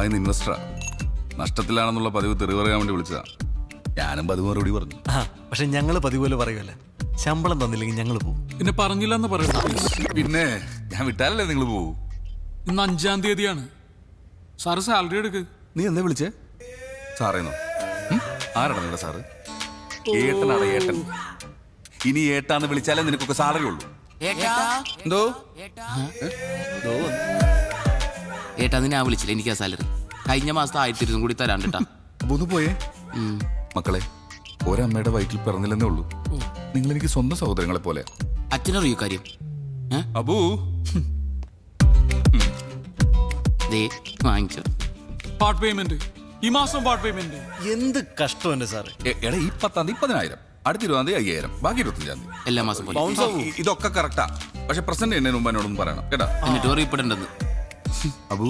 ദുബായിന്ന് ഇൻവെസ്റ്ററാ. നഷ്ടത്തിലാണെന്നുള്ള പതിവ് തെറി പറയാൻ വേണ്ടി വിളിച്ചതാ. ഞാനും പതിവ് മറുപടി പറഞ്ഞു. പക്ഷെ ഞങ്ങള് പതിവ് പോലെ പറയുമല്ലേ, ശമ്പളം തന്നില്ലെങ്കിൽ ഞങ്ങൾ പോകും. പിന്നെ പറഞ്ഞില്ലെന്ന് പറയണ്ട. പിന്നെ ഞാൻ വിട്ടാലല്ലേ നിങ്ങൾ പോകൂ. ഇന്ന് 5-ാം തീയതിയാണ്. സാറ് സാലറി എടുക്ക്. നീ എന്താ വിളിച്ചേ? സാറേന്നോ? ആരാണ് നിങ്ങളുടെ സാറ്? ഏട്ടനാണ് ഏട്ടൻ. ഇനി ഏട്ടാന്ന് വിളിച്ചാലേ നിനക്കൊക്കെ സാലറി ഉള്ളൂ. എന്തോ ഏട്ടാ ഞാൻ വിളിച്ചില്ല, എനിക്ക് ആ സാലറി കഴിഞ്ഞ മാസത്തെ 1200 കൂടി തരാണ്ടിട്ടാ. അപ്പൊ ഒന്ന് പോയേ. മക്കളെ, ഒരമ്മയുടെ വയറ്റിൽ പിറന്നില്ലെന്നേ ഉള്ളൂ. നിങ്ങൾ എനിക്ക് സ്വന്തം സഹോദരങ്ങളെ പോലെ. അച്ഛനറിയോ കാര്യം? അബൂ വാങ്ങിച്ചു പാർട്ട് പേയ്മെന്റ് ഈ മാസം. പാർട്ട് പേയ്മെന്റ് എന്ത് കഷ്ടം എന്റെ സാറ്. എടാ, ഈ 10-ാം തീയതി 10,000, അടുത്ത 20-ാം തീയതി 5,000, ബാക്കി 25-ാം തീയതി എല്ലാ മാസം പോലെ. ഇതൊക്കെ കറക്റ്റാ. പക്ഷെ പ്രസന്റ് എന്നെ മുമ്പ് എന്നോടൊന്നും പറയണം കേട്ടാ. എന്നിട്ട് അറിയപ്പെടേണ്ടത് അബു,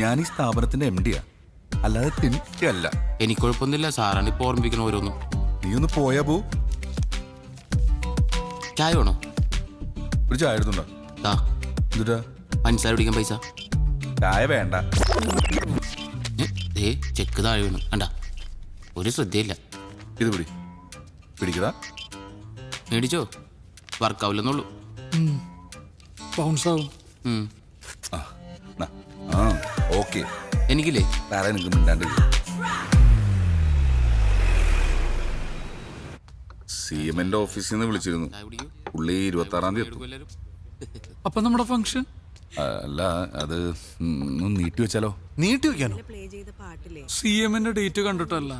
ഞാൻ ഈ സ്ഥാപനത്തിന്റെ MD-യാ, അല്ലാതെ തിരിച്ചല്ല. എനിക്ക് കുഴപ്പമൊന്നുമില്ല, സാറാണ് ഇപ്പൊ ഓർമ്മിപ്പിക്കണ ഓരോന്നും. നീ ഒന്ന് പോയാ ബു. ചായ വേണോ? ഒരു ചായ എടുത്തുണ്ടോ? എന്നിട്ടാ പഞ്ചസാര പിടിക്കാൻ പൈസ? ചായ വേണ്ട. ചെക്ക് താഴെ വീണു കണ്ട, ഒരു ശ്രദ്ധയില്ല. ഇത് പിടിക്കടാ. മേടിച്ചോ, വർക്കാവില്ലെന്നുള്ളൂ. ബൗൺസ് ആവും. ഓക്കെ. എനിക്കില്ലേ വേറെ നിങ്ങൾക്ക് മിണ്ടാണ്ട്. CM-ന്റെ ഓഫീസിൽ നിന്ന് വിളിച്ചിരുന്നു. പുള്ളി 26-ാം തീയതി എത്തും. അപ്പൊ നമ്മുടെ ഫംഗ്ഷൻ അല്ല, അത് നീട്ടി വെച്ചാലോ? നീട്ടി വെക്കാനോ? CM-ന്റെ ഡേറ്റ് കണ്ടിട്ടല്ല,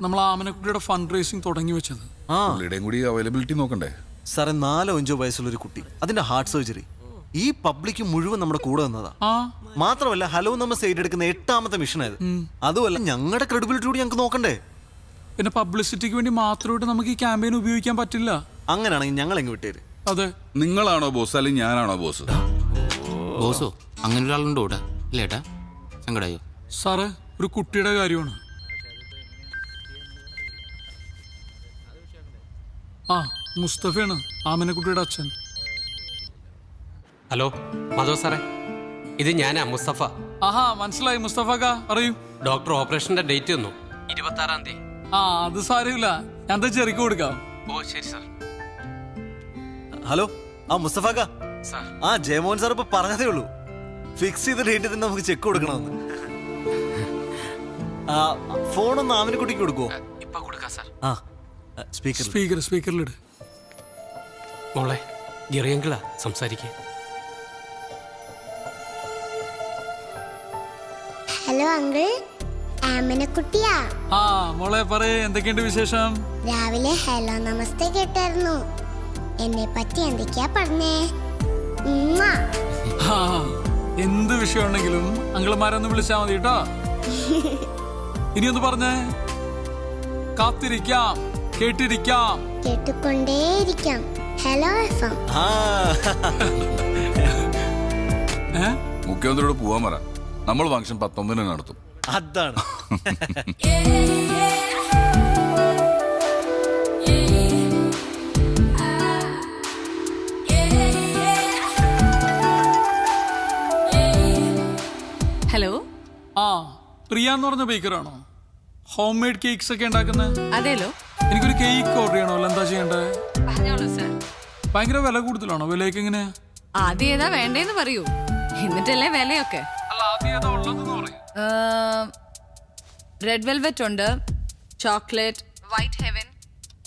നമ്മൾ ആമനക്കുട്ടിയുടെ ഫണ്ട് റേസിംഗ് തുടങ്ങി വെച്ചത്. പുള്ളിയുടെയും കൂടി അവൈലബിലിറ്റി നോക്കണ്ടേ സാറേ? 4-5 വയസ്സുള്ളൊരു കുട്ടി, അതിന്റെ ഹാർട്ട് സർജറി. ഈ പബ്ലിക് മുഴുവൻ നമ്മുടെ കൂടെ വന്നതാ. മാത്രമല്ല, ഹലോ നമ്മ സൈഡ് എടുക്കുന്ന 8-ാമത്തെ മിഷനായത്. അതുമല്ല, ഞങ്ങളുടെ ക്രെഡിബിലിറ്റി കൂടി ഞങ്ങൾക്ക് നോക്കണ്ടേ. പിന്നെ പബ്ലിസിറ്റിക്ക് വേണ്ടി മാത്രമായിട്ട് നമുക്ക് ഈ ക്യാമ്പയിൻ ഉപയോഗിക്കാൻ പറ്റില്ല. അങ്ങനെയാണെങ്കിൽ ഞങ്ങൾ എങ്ങ് വിട്ടേര്. അതെ. നിങ്ങളാണോ ബോസ് അല്ലെങ്കിൽ ഞാനാണോ ബോസ്? ബോസോ? അങ്ങനെ ഒരാളുണ്ടോ ഇവിടെ? ഇല്ലേട്ടാ, സങ്കടായോ? സാറ്, ഒരു കുട്ടിയുടെ കാര്യമാണ്. മുസ്തഫയാണ്, ആമനക്കുട്ടിയുടെ അച്ഛൻ. ഹലോ മാധവ് സാറേ, ഇത് ഞാനാ മുസ്തഫ. മനസ്സിലായി മുസ്തഫ. അറിയൂ. ഡോക്ടർ ഓപ്പറേഷന്റെ ഡേറ്റ് തന്നു, 26-ാം തീയതി. അത് സാരമില്ല, ഞാൻ ചെറിക്ക് കൊടുക്കാം. ഓ ശരി സാർ. ഹലോ, മുസ്തഫാക്ക. ജയമോഹൻ സാർ ഇപ്പൊ പറഞ്ഞതേ ഉള്ളൂ, ഫിക്സ് ചെയ്ത ഡേറ്റ് തന്നെ നമുക്ക് ചെക്ക് കൊടുക്കണമെന്ന്. ഫോണൊന്ന് ആമിനക്കുട്ടിക്ക് കൊടുക്കുവോ? ഇപ്പൊ കൊടുക്കാം സാർ. സ്പീക്കറിലിട്. മോളെ, ജെറിയങ്കിളാ സംസാരിക്കേ. Hello uncle, ആമിനക്കുട്ടിയാ. മോളെ പറയേ, എന്തൊക്കെയുണ്ട് വിശേഷം? രാവിലെ ഹലോ നമസ്തേ കേട്ടായിരുന്നു. എന്നെ പറ്റി എന്തൊക്കെയാ പറഞ്ഞേ? എന്ത് വിഷയമുണ്ടെങ്കിലും അങ്കിൾമാരൊന്ന് വിളിച്ചാ മതി കേട്ടോ. ഇനിയൊന്ന് പറഞ്ഞേ. കാത്തിരിക്കാം, കേട്ടിരിക്കാം, കേട്ടുകൊണ്ടേയിരിക്കാം. Hello FM. മുഖ്യമന്ത്രിയോട് പോവാൻ പറ. നമ്മൾ ഫംഗ്ഷൻ 19-ന് നടത്തും. അതാണ്. ഹലോ. പ്രിയ എന്ന് പറഞ്ഞ ബേക്കറാണോ? ഹോം മെയ്ഡ് കേക്ക്സ് ഒക്കെ ഉണ്ടാക്കുന്നത്? അതെല്ലോ. എനിക്കൊരു കേക്ക് ഓർഡർ ചെയ്യണമല്ലോ, എന്താ ചെയ്യണ്ടേ? പറഞ്ഞോളൂ സർ. ഭയങ്കര വില കൂടുതലാണോ? വിലയൊക്കെ എങ്ങനെയാ? ആദ്യം ഏതാ വേണ്ടേന്ന് പറയൂ, എന്നിട്ടല്ലേ വിലയൊക്കെ. റെഡ് വെൽവെറ്റ് ഉണ്ട്, ചോക്ലേറ്റ്, വൈറ്റ് ഹെവൻ.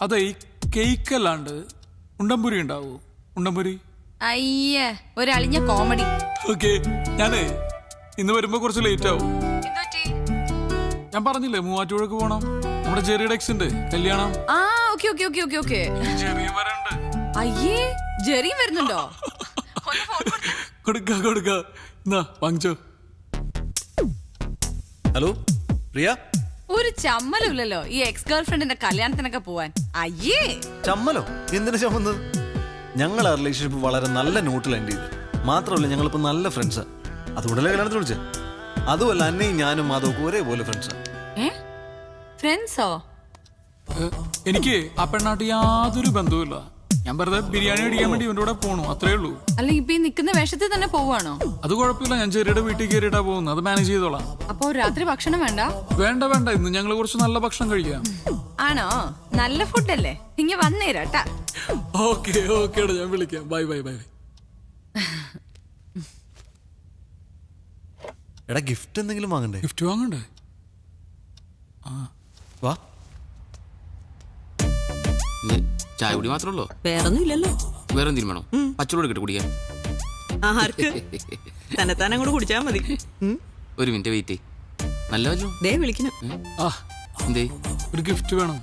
അതെ, ഈ കേക്ക് അല്ലാണ്ട് ഉണ്ടംപുരി ഉണ്ടാവോ? ഉണ്ടംപുരി? അയ്യേ, ഒരളിഞ്ഞ കോമഡി. ഓക്കെ, ഞാനേ ഇന്ന് വരുമ്പോ കുറച്ച് ലേറ്റ് ആവും. ഞാൻ പറഞ്ഞില്ലേ മൂവാറ്റുപുഴക്ക് പോണം, നമ്മുടെ ജെറിയുടെ എക്സിന്റെ കല്യാണം. അയ്യേ, ജെറിയും വരുന്നുണ്ടോ? കൊടുക്ക വാങ്ങിച്ചോ. ഹലോ പ്രിയ. ഒരു ചമ്മലുമില്ലല്ലോ ഈ എക്സ് ഗേൾ ഫ്രണ്ടിന്റെ കല്യാണത്തിനൊക്കെ പോവാൻ. അയ്യേ, ചമ്മലോ? എന്തിനു ചമ്മന്നത്? ഞങ്ങൾ ആ റിലേഷൻഷിപ്പ് വളരെ നല്ല നോട്ടിൽ എൻഡ് ചെയ്ത്. മാത്രമല്ല, ഞങ്ങളിപ്പോ നല്ല ഫ്രണ്ട്സാ. അതുകൊണ്ടല്ലേ കല്യാണത്തിന് വിളിച്ചേ. അതുമല്ല, അന്നയും ഞാനും മാധവക്കും ഒരേപോലെ ഫ്രണ്ട്സാ. ഫ്രണ്ട്സോ? എനിക്ക് ആ പെണ്ണാട്ട് യാതൊരു ബന്ധവുമില്ല. ഞാൻ വെറുതെ ബിരിയാണി അടിക്കാൻ വേണ്ടി ഇവന്റെ കൂടെ പോണു, അത്രേ ഉള്ളൂ. അല്ല ഇപ്പൊ ഈ നിക്കുന്ന വേഷത്തിൽ തന്നെ പോവാണോ? അത് കുഴപ്പമില്ല, ഞാൻ ചെറിയുടെ വീട്ടിൽ കയറിയിട്ടാ പോകുന്നത്, അത് മാനേജ് ചെയ്തോളാം. അപ്പൊ രാത്രി ഭക്ഷണം വേണ്ട? വേണ്ട വേണ്ട, ഇന്ന് ഞങ്ങൾ കുറച്ച് നല്ല ഭക്ഷണം കഴിക്കാം. ആണോ? നല്ല ഫുഡല്ലേ, ഇങ്ങ വന്നേരാട്ടാ. ഓക്കെ ഓക്കെ, ഞാൻ വിളിക്കാം. Bye bye bye. എടാ ഗിഫ്റ്റ് എന്തെങ്കിലും വാങ്ങണ്ടേ? ഗിഫ്റ്റ് വാങ്ങണ്ടേ? വാ. ചായ കുടി മാത്രമല്ലോ, വേറൊന്നും ഇല്ലല്ലോ. വേറെ എന്തെങ്കിലും വേണോ? പച്ചവെള്ളം എടുക്കട്ടെ കുടിക്കാൻ. ആർക്ക് തന്നെ കൂടെ കുടിച്ചാ മതി. ഒരു മിനിറ്റ് വെയിറ്റ്. നല്ല വല്ലോ ദേ വിളിക്കണം. ആ, എന്തേ? ഒരു ഗിഫ്റ്റ് വേണം.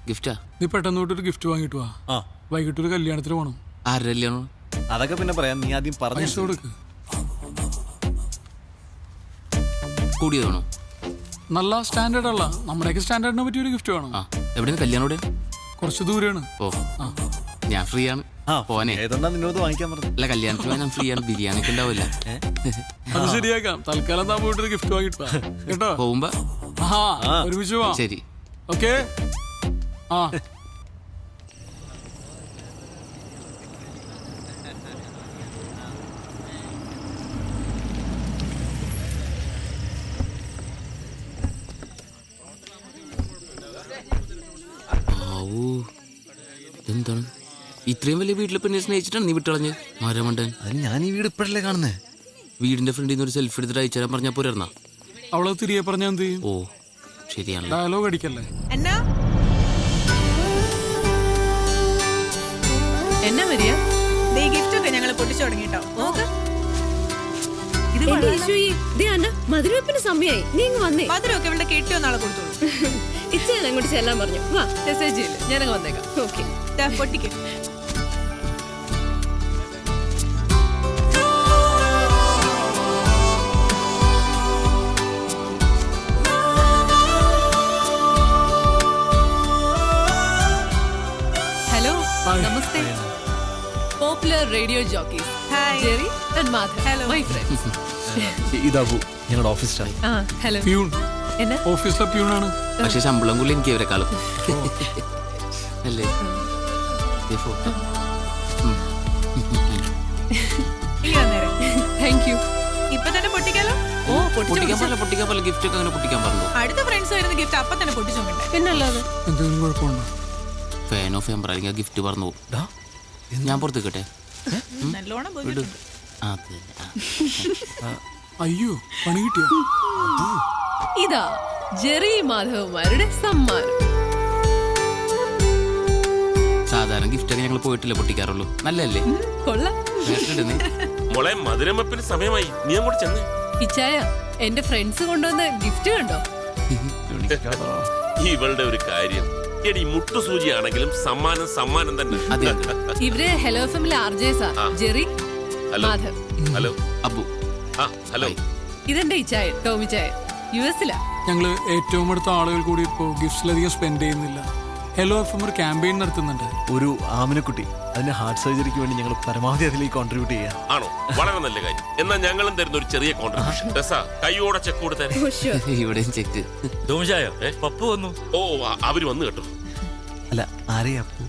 ഗിഫ്റ്റാ? നീ പെട്ടെന്ന് തൊട്ടൊരു ഗിഫ്റ്റ് വാങ്ങിട്ട് വാ. ആ, വൈകിട്ട് ഒരു കല്യാണത്തിന് പോകണം. ആരുടെ കല്യാണോ? അതൊക്കെ പിന്നെ പറയാം, നീ ആദ്യം പറഞ്ഞു. പൈസ കൊടുക്ക്. കൂടിയത് വേണോ? നല്ല സ്റ്റാൻഡേർഡ് അല്ല, നമ്മുടെയൊക്കെ സ്റ്റാൻഡേർഡിനെ പറ്റിയ ഒരു ഗിഫ്റ്റ് വേണം. ആ, എവിടെയാണ് കല്യാണം? എവിടെ? കുറച്ച് ദൂരെയാണ്. ഓ, ഞാൻ ഫ്രീ ആണ്. ആ, പോനെ. ഏതൊന്നാ നിന്നോട് വാങ്ങിക്കാൻ പറഞ്ഞു? അല്ല, കല്യാണത്തിന് ഞാൻ ഫ്രീ ആണ്, ബിരിയാണി ഒക്കെ ഉണ്ടാവില്ല. അത് ശരിയാക്കാം. തൽക്കാലം താൻ പോയിട്ട് ഒരു ഗിഫ്റ്റ് വാങ്ങിട്ട് വാ കേട്ടോ. പോകുമ്പോ ഒരുമിച്ച് പോവാം. ശരി. ഓക്കെ. ആ, എന്താണ് ഇത്രയും വലിയ വീട്ടിലെ പെണ്ണെ സ്നേഹിച്ചിട്ടാണ് നീ വിട്ടളഞ്ഞ് മരമണ്ടൻ? അതിന് ഞാൻ ഈ വീട് ഇപ്പോഴല്ലേ കാണുന്നേ. വീടിന്റെ ഫ്രണ്ടിൽ നിന്ന് ഒരു സെൽഫി എടുത്തിട്ട് അയച്ചു തരാൻ പറഞ്ഞാൽ പോരാ? അവളെ തിരികെ പറഞ്ഞാൽ എന്ത് ചെയ്യും? ഓ ശരിയാണല്ലോ. ഡയലോഗ് അടിക്കല്ലേ. എന്നാ എന്നാ വരിക? ഗിഫ്റ്റ് ഒക്കെ ഞങ്ങൾ പൊട്ടിച്ചു തുടങ്ങിട്ടോ. മധുരവെപ്പിന് സമയായി, നീ ഇങ്ങ് വന്നേ. മധുരമൊക്കെ ഇവിടെ കെട്ടിയോ നാളെ കൊടുത്തോളൂ. ഇച്ചയാണ് അങ്ങോട്ട് ചെല്ലാൻ പറഞ്ഞു. വാ, മെസ്സേജ് ചെയ്യില്ല, ഞാനങ്ങ് വന്നേക്കാം. ഓക്കെ. പൊട്ടിക്ക്. Hello, Hi. നമസ്തേ. Popular radio jockeys hi. Jerry and Madhav, Hello. My friends. ഇതാബു, ഞങ്ങളുടെ ഓഫീസ് സ്റ്റാഫ്. ആ, ഹലോ. പ്യൂൺ, എന്നാ? ഓഫീസിലെ പ്യൂണാണ്. പക്ഷെ ശമ്പളം കൂടി എനിക്ക് ഇവരെക്കാളും അല്ലേ? ദേ ഫോട്ടോ. ഇനി വന്നേരെ. Thank you. ഇപ്പൊ തന്നെ പൊട്ടിക്കാലോ. ഓ, പൊട്ടിക്കാൻ പോലെ ഗിഫ്റ്റ് ഒക്കെ അങ്ങനെ പൊട്ടിക്കാൻ പറഞ്ഞു. അടുത്ത ഫ്രണ്ട്സ് വരുന്ന ഗിഫ്റ്റ് അപ്പൊ തന്നെ പൊട്ടിച്ചു നോക്കണ്ടേ? പിന്നല്ലാതെ. എന്തെങ്കിലും കുഴപ്പമുണ്ടോ? ഫാൻ ഓഫ് ചെയ്യാൻ അല്ലെങ്കിൽ ആ ഗിഫ്റ്റ് പറഞ്ഞു പോകും. ഞാൻ പുറത്ത് കേട്ടെ. നല്ലോണം വിടു. പോയിട്ടുണ്ട്. അയ്യോ, പണി കിട്ടിയോ? ഇതാ ജെറി മാധവന്മാരുടെ സമ്മാനം. സാധാരണ ഗിഫ്റ്റ് ഒക്കെ ഞങ്ങൾ പോയിട്ടില്ല പൊട്ടിക്കാറുള്ളൂ. നല്ലല്ലേ? കൊള്ളാം. മോളെ മധുരമപ്പിന് സമയമായി, നീ അങ്ങോട്ട് ചെന്നേ. ഇച്ചായ, എന്റെ ഫ്രണ്ട്സ് കൊണ്ടുവന്ന ഗിഫ്റ്റ് കണ്ടോ? ഇവളുടെ ഒരു കാര്യം, എടി മുട്ടുസൂചിയാണെങ്കിലും സമ്മാനം സമ്മാനം തന്നെ. അതെ. ഇവര് ഹലോ ഫാമിലി ആർജേസാ. Jerry, hello. Madhav. Hello. Abu. ആ ഹലോ. ഇതെന്റെ ഇച്ചായ, ടോമി ചായ. യുഎസിലാ. ഞങ്ങള് ഏറ്റവും അടുത്ത ആളുകൾ കൂടി ഇപ്പോ ഗിഫ്റ്റ്സിലധികം സ്പെൻഡ് ചെയ്യുന്നില്ല. ഹലോ എഫ് ഒരു ക്യാമ്പയിൻ നടത്തുന്നുണ്ട്. ഒരു ആമിനക്കുട്ടി, അതിന്റെ ഹാർട്ട് സർജറിക്ക് വേണ്ടി ഞങ്ങൾ പരമാവധി അതിലേക്ക് കോൺട്രിബ്യൂട്ട് ചെയ്യാം. ആണോ? വളരെ നല്ല കാര്യം. എന്നാൽ ഞങ്ങളും തരുന്ന ഒരു ചെറിയ കോൺട്രിബ്യൂഷൻ. കൈയോടെ ചെക്ക് കൊടുത്തേ. ഇവിടെയും ചെക്ക്. പപ്പു വന്നു. ഓ, അവര് വന്നു കേട്ടോ. അല്ല, ആരെയാ അപ്പു?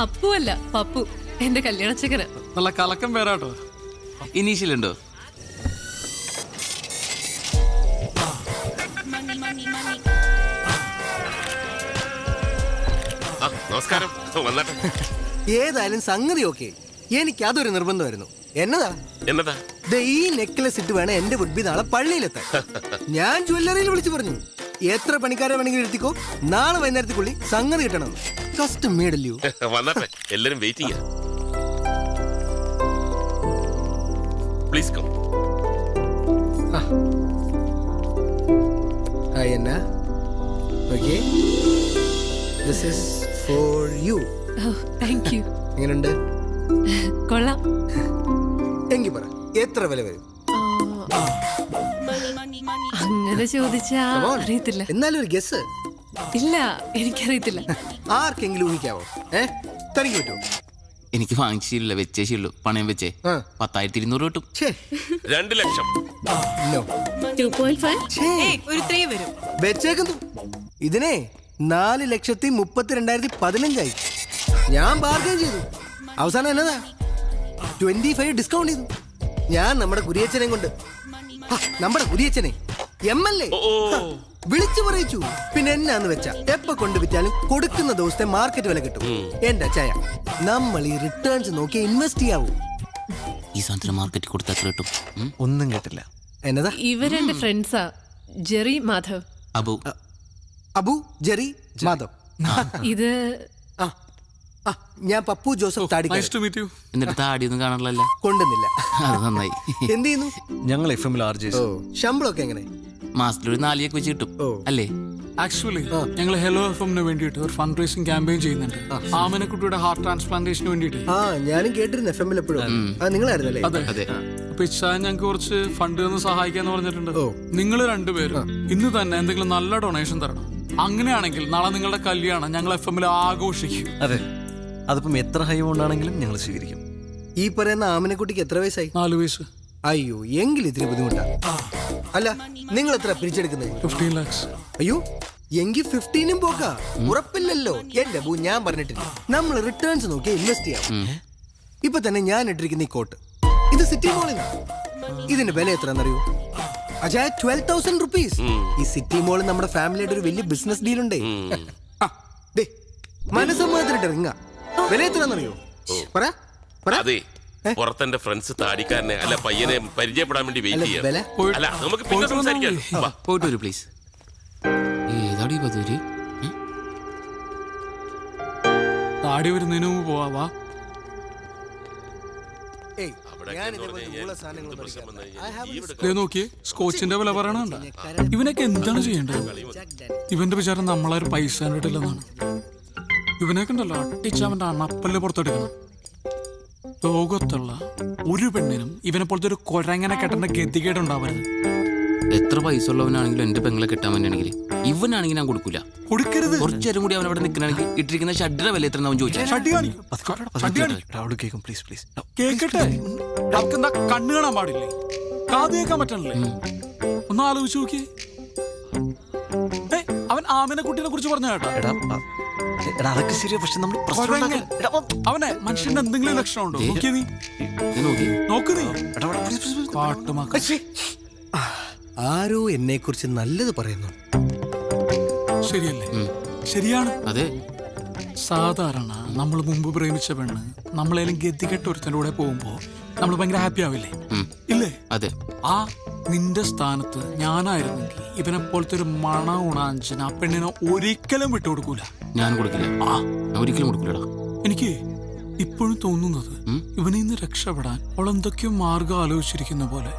അപ്പു അല്ല, പപ്പു, എന്റെ കല്യാണച്ചക്കന. നല്ല കലക്കം പേരാട്ടോ. ഇനീഷ്യൽ ഉണ്ടോ? നമസ്കാരം. വന്നാട്ടെ. ഏതായാലും സംഗതി ഓക്കെ. എനിക്ക് അതൊരു നിർബന്ധമായിരുന്നു. എന്നതാ? എന്നതാ? ഈ നെക്ലസ് ഇട്ട് വേണം എന്റെ വുഡ്ബി നാളെ പള്ളിയിലെത്താൻ. ഞാൻ ജ്വല്ലറിയിൽ വിളിച്ചു പറഞ്ഞു, എത്ര പണിക്കാരെ വേണമെങ്കിലും എടുത്തിക്കോ, നാളെ വൈകുന്നേരത്തേക്കുള്ളിൽ സംഗതി കിട്ടണം. കസ്റ്റം മേഡല്ലോ. വന്നാട്ടെ, എല്ലാരും waiting. Please come. Hi Anna. Okay, this is for you. Thank you. എങ്ങനെയുണ്ട്? കൊള്ളാം. എങ്കിൽ പറ, എത്ര വില വരും? അങ്ങനെ ചോദിച്ചാ അറിയത്തില്ല. എന്നാലും ഒരു ഗസ്. ഇല്ല, എനിക്കറിയത്തില്ല. ആർക്കെങ്കിലും ഊഹിക്കാവോ? തനിക്ക് പറ്റുമോ? എനിക്ക് വാങ്ങിച്ചില്ല, വെച്ചേശുള്ളൂ. പണയം വെച്ചേ 10,200 കിട്ടും. 2 ലക്ഷം. നോ. 2.5. ഒരു 3 വരും. വെച്ചേക്കുന്നു. ഇതിനെ 4,32,15,000 ഞാൻ ബാർഗൈൻ ചെയ്തു. അവസാനം എന്നതാ 25 ഡിസ്കൗണ്ട് ചെയ്തു. ഞാൻ നമ്മുടെ കുരിയച്ചനെ കൊണ്ട് നമ്മുടെ കുരിയച്ചനെ MLA വിളിച്ചു പറയിച്ചു. പിന്നെ എന്നാന്ന് വെച്ചാ എപ്പ കൊണ്ട് വിറ്റാലും കൊടുക്കുന്ന ദിവസത്തെ മാർക്കറ്റ് വില കിട്ടും. എന്റെ അച്ചായ, നമ്മൾ ഈ റിട്ടേൺസ് നോക്കി ഇൻവെസ്റ്റ് ചെയ്യാവൂ. ഈ സാധനത്തിന് മാർക്കറ്റ് കൊടുത്താൽ എത്ര കിട്ടും? ഒന്നും കേട്ടില്ല. എന്നതാ? ഇവരെന്റെ ഫ്രണ്ട്സാ, ജെറി മാധവ്. അബു അബു, ജെറി, മാധവ്. ഇത് ഞാൻ പപ്പു ജോസഫ് താടിക്കാരൻ. Nice to meet you. എന്നിട്ട് താടിയൊന്നും കാണാറില്ലല്ലോ. കൊണ്ടുവന്നില്ല. അത് നന്നായി. എന്ത് ചെയ്യുന്നു? ഞങ്ങൾ FM-ൽ RJ. ശമ്പളമൊക്കെ എങ്ങനെ? മാസത്തിലൊരു 4 ഒക്കെ വെച്ച് കിട്ടും അല്ലേ? ആക്ച്വലി ഞങ്ങൾ ഹെലോ FM-ന് വേണ്ടിയിട്ട് ഒരു ഫണ്ട് റേസിംഗ് ക്യാമ്പയിൻ ചെയ്യുന്നുണ്ട്. ആമനക്കുട്ടിയുടെ ഹാർട്ട് ട്രാൻസ്പ്ലാന്റേഷന് വേണ്ടിയിട്ട്. ഞാനും കേട്ടിരുന്നു FM-ൽ എപ്പോഴും. നിങ്ങളായിരുന്നല്ലേ? അതെ. അതെ. അപ്പൊ ഇച്ചാൻ ഞങ്ങൾക്ക് കുറച്ച് ഫണ്ട് തന്ന് സഹായിക്കാന്ന് പറഞ്ഞിട്ടുണ്ട്. നിങ്ങൾ രണ്ടുപേരും ഇന്ന് തന്നെ എന്തെങ്കിലും നല്ല ഡൊണേഷൻ തരണം. അങ്ങനെയാണെങ്കിൽ നാളെ നിങ്ങളുടെ കല്യാണം ഞങ്ങൾ FM-ൽ ആഘോഷിക്കും. അതെ, അതിപ്പം എത്ര ഹൈ കൊണ്ടാണെങ്കിലും ഞങ്ങൾ സ്വീകരിക്കും. ഈ പറയുന്ന ആമനക്കുട്ടിക്ക് എത്ര വയസ്സായി? 4 വയസ്സ്. അയ്യോ, എങ്കിൽ ഇത്തിരി ബുദ്ധിമുട്ടാ. അല്ല, നിങ്ങൾ എത്ര പിരിച്ചെടുക്കുന്നത്? 15 lakhs. അയ്യോ, എങ്കിൽ 15 പോക്കാ. ഉറപ്പില്ലല്ലോ. എന്റെ ബൂ, ഞാൻ പറഞ്ഞിട്ടില്ല, നമ്മൾ റിട്ടേൺസ് നോക്കി ഇൻവെസ്റ്റ് ചെയ്യാം. ഇപ്പൊ തന്നെ ഞാൻ ഇട്ടിരിക്കുന്ന ഈ കോട്ട്, ഇത് സിറ്റി മോളിൽ. ഇതിന്റെ വില എത്രയെന്നറിയോ? അജാ, 12,000 rupees. ഈ സിറ്റി മോളിൽ നമ്മുടെ ഫാമിലിയുടെ ഒരു വലിയ ബിസിനസ് ഡീൽ ഉണ്ടേ. മനസ്സമ്മതത്തിലിട്ട് ഇറങ്ങ. വില എത്രയെന്നറിയോ? പറ. അതെ, പുറത്തെന്റെ ഫ്രണ്ട്സ് താടിക്കാരനെ അല്ല പയ്യനെ പരിചയപ്പെടാൻ വേണ്ടി വെയിറ്റ് ചെയ്യാം. വില അല്ല, നമുക്ക് പിന്നെ സംസാരിക്കാം. വാ. പോയിട്ട് വരൂ പ്ലീസ്. ഏതാടി പതൂര്? താടി വരുന്നതിന് മുമ്പ് പോവാ. നോക്കിയേ, സ്കോച്ചിന്റെ വില പറയണണ്ട. ഇവനൊക്കെ എന്താണ് ചെയ്യേണ്ടത്? ഇവന്റെ വിചാരം നമ്മളൊരു പൈസ കണ്ടിട്ടില്ലെന്നാണ്. ഇവനൊക്കെ ഉണ്ടല്ലോ അട്ടിച്ച് അവന്റെ അണപ്പല്ല് പുറത്തെടുക്കണം. ലോകത്തുള്ള ഒരു പെണ്ണിനും ഇവനെ പോലത്തെ ഒരു കുരങ്ങനെ കെട്ടേണ്ട ഗതികേടുണ്ടാവരുത്. എത്ര പൈസ ഉള്ളവനാണെങ്കിലും എന്റെ പെങ്ങളെ കിട്ടാൻ വേണ്ടിയാണെങ്കിൽ ഇവനാണെങ്കിൽ ഞാൻ കൊടുക്കൂല. കൊടുക്കരുത്. കുറച്ചേരം കൂടി അവൻ അവിടെ നിൽക്കണമെങ്കിൽ ഇട്ടിരിക്കുന്ന ഷഡ്ഡിയുടെ വില എത്ര അവൻ ചോദിച്ചാൽ കേക്കട്ടെ. എന്താ കണ്ണു കാണാൻ പാടില്ലേ? കാത് കേൾക്കാൻ പറ്റണല്ലേ? ഒന്ന് ആലോചിച്ച് നോക്കിയേ. അവൻ ആമിനെ കുട്ടീനെ കുറിച്ച് പറഞ്ഞ കേട്ടോ. അതൊക്കെ ശരിയാ, പക്ഷെ നമ്മൾ അവനെ മനുഷ്യന്റെ എന്തെങ്കിലും ലക്ഷണം ഉണ്ടോ? നോക്കിയ നീ നോക്ക്. നീ പാട്ടുമാക്ക. ആരോ എന്നെ കുറിച്ച് നല്ലത് പറയുന്നു. ശരിയല്ലേ? ശരിയാണ്. അതെ. സാധാരണ നമ്മൾ മുമ്പ് പ്രേമിച്ച പെണ്ണ് നമ്മളേലും ഗതികെട്ട ഒരുത്തൻ്റെ കൂടെ പോകുമ്പോ നമ്മൾ ഭയങ്കര ഹാപ്പി ആവില്ലേ? ഇല്ലേ? അതെ. ആ നിന്റെ സ്ഥാനത്ത് ഞാനായിരുന്നെങ്കിൽ ഇവനെ പോലത്തെ ഒരു മണ ഉണാഞ്ചന ആ പെണ്ണിനെ ഒരിക്കലും വിട്ടുകൊടുക്കൂല. ഞാൻ കൊടുക്കില്ല. ഞാൻ ഒരിക്കലും കൊടുക്കില്ലടാ. എനിക്ക് ഇപ്പോഴും തോന്നുന്നത് ഇവനിൽ നിന്ന് രക്ഷപ്പെടാൻ അവൾ എന്തൊക്കെയോ മാർഗം ആലോചിച്ചിരിക്കുന്ന പോലെ.